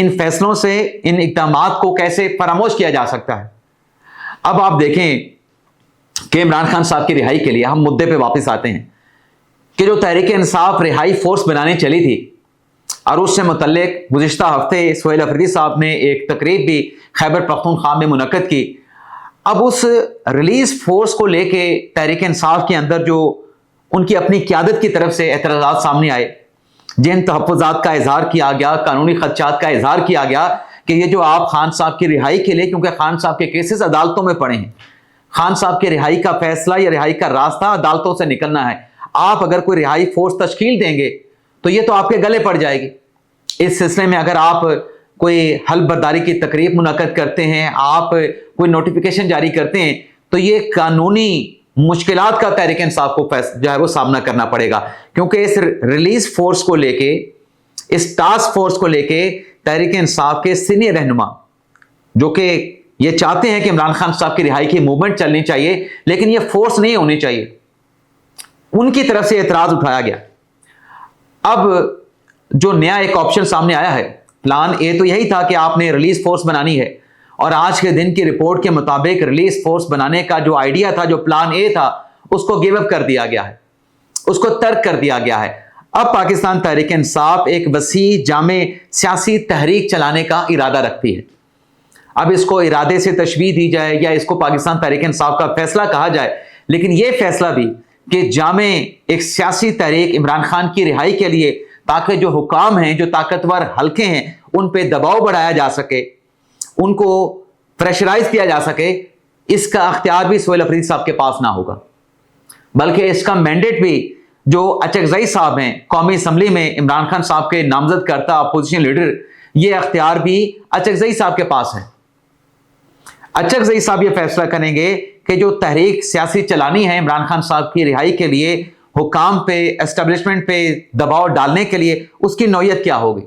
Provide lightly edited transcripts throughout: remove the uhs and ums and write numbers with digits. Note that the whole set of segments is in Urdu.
ان فیصلوں سے ان اقدامات کو کیسے فراموش کیا جا سکتا ہے۔ اب آپ دیکھیں کہ عمران خان صاحب کی رہائی کے لیے ہم مدعے پہ واپس آتے ہیں کہ جو تحریک انصاف رہائی فورس بنانے چلی تھی اور اس سے متعلق گزشتہ ہفتے سہیل افریدی صاحب نے ایک تقریب بھی خیبر پختونخوا میں منعقد کی۔ اب اس ریلیز فورس کو لے کے تحریک انصاف کے اندر جو ان کی اپنی قیادت کی طرف سے اعتراضات سامنے آئے، جن تحفظات کا اظہار کیا گیا، قانونی خدشات کا اظہار کیا گیا کہ یہ جو آپ خان صاحب کی رہائی کے لیے، کیونکہ خان صاحب کے کیسز عدالتوں میں پڑے ہیں، خان صاحب کے رہائی کا فیصلہ یا رہائی کا راستہ عدالتوں سے نکلنا ہے، آپ اگر کوئی رہائی فورس تشکیل دیں گے تو یہ تو آپ کے گلے پڑ جائے گی۔ اس سلسلے میں اگر آپ کوئی حلف برداری کی تقریب منعقد کرتے ہیں، آپ کوئی نوٹیفیکیشن جاری کرتے ہیں، تو یہ قانونی مشکلات کا تحریک انصاف کو جو ہے وہ سامنا کرنا پڑے گا، کیونکہ اس ریلیز فورس کو لے کے، اس ٹاسک فورس کو لے کے تحریک انصاف کے سینئر رہنما جو کہ یہ چاہتے ہیں کہ عمران خان صاحب کی رہائی کی موومنٹ چلنی چاہیے لیکن یہ فورس نہیں ہونی چاہیے، ان کی طرف سے اعتراض اٹھایا گیا۔ اب جو نیا ایک آپشن سامنے آیا ہے، پلان اے تو یہی تھا کہ آپ نے ریلیز فورس بنانی ہے، اور آج کے دن کی رپورٹ کے مطابق ریلیز فورس بنانے کا جو آئیڈیا تھا، جو پلان اے تھا، اس کو گیو اپ کر دیا گیا ہے، اس کو ترک کر دیا گیا ہے۔ اب پاکستان تحریک انصاف ایک وسیع جامع سیاسی تحریک چلانے کا ارادہ رکھتی ہے۔ اب اس کو ارادے سے تشبیہ دی جائے یا اس کو پاکستان تحریک انصاف کا فیصلہ کہا جائے، لیکن یہ فیصلہ بھی کہ جامع ایک سیاسی تحریک عمران خان کی رہائی کے لیے، تاکہ جو حکام ہیں، جو طاقتور حلقے ہیں، ان پہ دباؤ بڑھایا جا سکے، ان کو پریشرائز کیا جا سکے، اس کا اختیار بھی سہیل افریدی صاحب کے پاس نہ ہوگا، بلکہ اس کا مینڈیٹ بھی جو اچکزئی صاحب ہیں، قومی اسمبلی میں عمران خان صاحب کے نامزد کرتا اپوزیشن لیڈر، یہ اختیار بھی اچکزئی صاحب کے پاس ہے۔ اچکزئی صاحب یہ فیصلہ کریں گے کہ جو تحریک سیاسی چلانی ہے عمران خان صاحب کی رہائی کے لیے، حکام پہ، اسٹیبلشمنٹ پہ دباؤ ڈالنے کے لیے، اس کی نوعیت کیا ہوگی،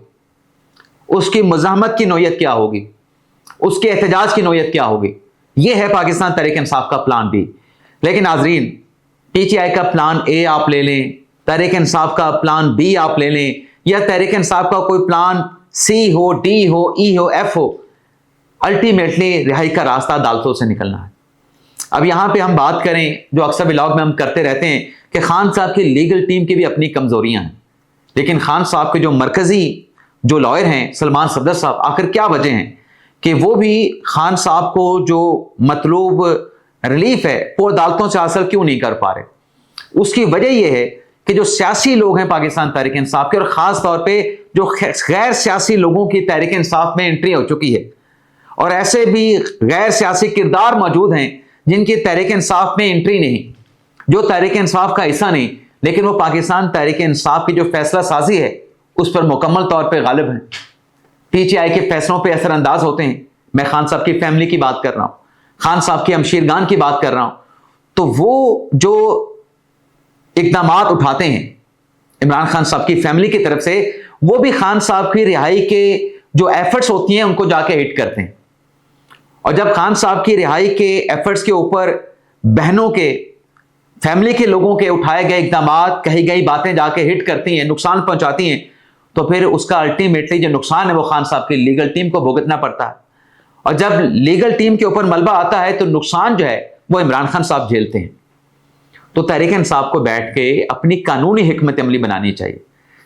اس کی مزاحمت کی نوعیت کیا ہوگی، اس کے احتجاج کی نوعیت کیا ہوگی۔ یہ ہے پاکستان تحریک انصاف کا پلان بی۔ لیکن ناظرین، پی ٹی آئی کا پلان اے آپ لے لیں، تحریک انصاف کا پلان بی آپ لے لیں، یا تحریک انصاف کا کوئی پلان سی ہو، ڈی ہو، ای ہو، ایف ہو، الٹیمیٹلی رہائی کا راستہ عدالتوں سے نکلنا ہے۔ اب یہاں پہ ہم بات کریں، جو اکثر ولاگ میں ہم کرتے رہتے ہیں، کہ خان صاحب کی لیگل ٹیم کی بھی اپنی کمزوریاں ہیں، لیکن خان صاحب کے جو مرکزی جو لائر ہیں سلمان صفدر صاحب، آخر کیا وجہ ہیں کہ وہ بھی خان صاحب کو جو مطلوب ریلیف ہے وہ عدالتوں سے حاصل کیوں نہیں کر پا رہے؟ اس کی وجہ یہ ہے کہ جو سیاسی لوگ ہیں پاکستان تحریک انصاف کے، اور خاص طور پہ جو غیر سیاسی لوگوں کی تحریک انصاف میں انٹری ہو چکی ہے، اور ایسے بھی غیر سیاسی کردار موجود ہیں جن کی تحریک انصاف میں انٹری نہیں، جو تحریک انصاف کا حصہ نہیں، لیکن وہ پاکستان تحریک انصاف کی جو فیصلہ سازی ہے اس پر مکمل طور پہ غالب ہیں، پی ٹی آئی کے فیصلوں پہ اثر انداز ہوتے ہیں۔ میں خان صاحب کی فیملی کی بات کر رہا ہوں، خان صاحب کی ہمشیرگان کی بات کر رہا ہوں، تو وہ جو اقدامات اٹھاتے ہیں عمران خان صاحب کی فیملی کی طرف سے، وہ بھی خان صاحب کی رہائی کے جو ایفرٹس ہوتی ہیں ان کو جا کے ہٹ کرتے ہیں۔ اور جب خان صاحب کی رہائی کے ایفرٹس کے اوپر بہنوں کے، فیملی کے لوگوں کے اٹھائے گئے اقدامات، کہی گئی باتیں جا کے ہٹ کرتی ہیں، نقصان پہنچاتی ہیں، تو پھر اس کا الٹیمیٹلی جو نقصان ہے وہ خان صاحب کی لیگل ٹیم کو بھگتنا پڑتا ہے، اور جب لیگل ٹیم کے اوپر ملبہ آتا ہے تو نقصان جو ہے وہ عمران خان صاحب جھیلتے ہیں۔ تو تحریک انصاف کو بیٹھ کے اپنی قانونی حکمت عملی بنانی چاہیے،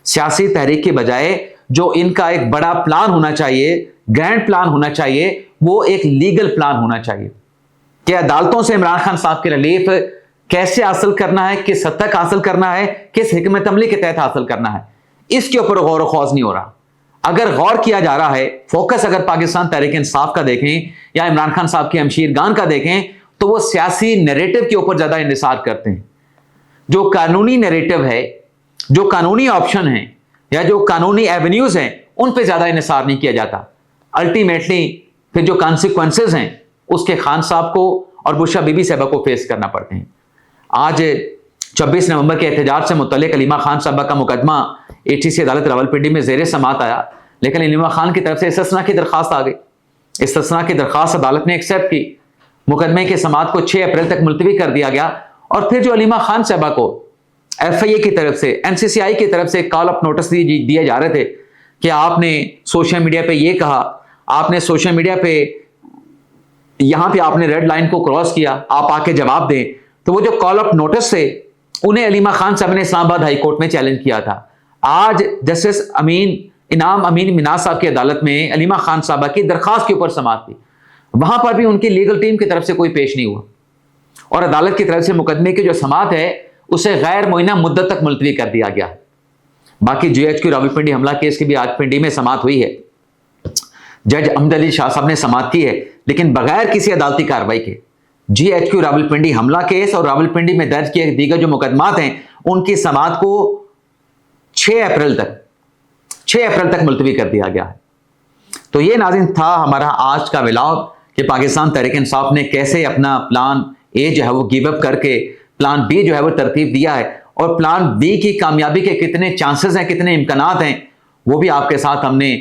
سیاسی تحریک کے بجائے جو ان کا ایک بڑا پلان ہونا چاہیے، گرینڈ پلان ہونا چاہیے، وہ ایک لیگل پلان ہونا چاہیے کہ عدالتوں سے عمران خان صاحب کی ریلیف کیسے حاصل کرنا ہے، کس حد تک حاصل کرنا ہے، کس حکمت عملی کے تحت حاصل کرنا ہے، اس کے اوپر غور و خوض نہیں ہو رہا۔ اگر غور کیا جا رہا ہے، فوکس اگر پاکستان تحریک انصاف کا دیکھیں یا عمران خان صاحب کی ہمشیرگان کا دیکھیں، تو وہ سیاسی نیریٹو کے اوپر زیادہ انحصار کرتے ہیں۔ جو قانونی نیریٹو ہے، جو قانونی آپشن ہیں یا جو قانونی ایونیوز ہیں، ان پہ زیادہ انحصار نہیں کیا جاتا۔ الٹیمیٹلی پھر جو کانسیکوینسز ہیں اس کے خان صاحب کو اور بشرا بی بی صاحبہ کو فیس کرنا پڑتے ہیں۔ آج 26 نومبر کے احتجاج سے متعلق علیمہ خان صاحبہ کا مقدمہ ATC عدالت راولپنڈی میں زیر سماعت آیا، لیکن علیمہ خان کی طرف سے استثناء کی درخواست آ گئی۔ استثناء کی درخواست عدالت نے ایکسیپٹ کی، مقدمے کی سماعت کو 6 اپریل تک ملتوی کر دیا گیا، اور پھر جو علیمہ خان صاحبہ کو FIA کی طرف سے، NCCI کی طرف سے کال اپ نوٹس دیے جا رہے تھے کہ آپ نے سوشل میڈیا پہ یہ کہا, آپ نے سوشل میڈیا پہ یہاں پہ آپ نے ریڈ لائن کو کراس کیا, آپ آ کے جواب دیں. تو وہ جو کال آف نوٹس تھے انہیں علیمہ خان صاحب نے اسلام آباد ہائی کورٹ میں چیلنج کیا تھا. آج جسٹس انعام امین مناز صاحب کی عدالت میں علیمہ خان صاحبہ کی درخواست کے اوپر سماعت تھی, وہاں پر بھی ان کی لیگل ٹیم کی طرف سے کوئی پیش نہیں ہوا, اور عدالت کی طرف سے مقدمے کی جو سماعت ہے اسے غیر معینہ مدت تک ملتوی کر دیا گیا. باقی GHQ راولپنڈی حملہ کیس کی بھی آج پنڈی میں سماعت ہوئی ہے. جج احمد علی شاہ صاحب نے سماعت کی ہے لیکن بغیر کسی عدالتی کارروائی کے. GHQ راولپنڈی حملہ کیس اور راولپنڈی میں درج کیے دیگر جو مقدمات ہیں ان کی سماعت کو 6 اپریل تک ملتوی کر دیا گیا ہے. تو یہ ناظرین تھا ہمارا آج کا ولاگ کہ پاکستان تحریک انصاف نے کیسے اپنا پلان اے جو ہے وہ گیو اپ کر کے پلان بی جو ہے وہ ترتیب دیا ہے, اور پلان بی کی کامیابی کے کتنے چانسز ہیں, کتنے امکانات ہیں, وہ بھی آپ کے ساتھ ہم نے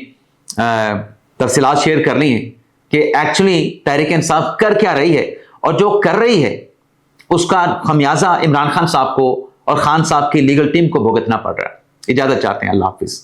تفصیلات شیئر کر لی ہیں کہ ایکچولی تحریک انصاف کر کیا رہی ہے, اور جو کر رہی ہے اس کا خمیازہ عمران خان صاحب کو اور خان صاحب کی لیگل ٹیم کو بھگتنا پڑ رہا ہے. اجازت چاہتے ہیں, اللہ حافظ.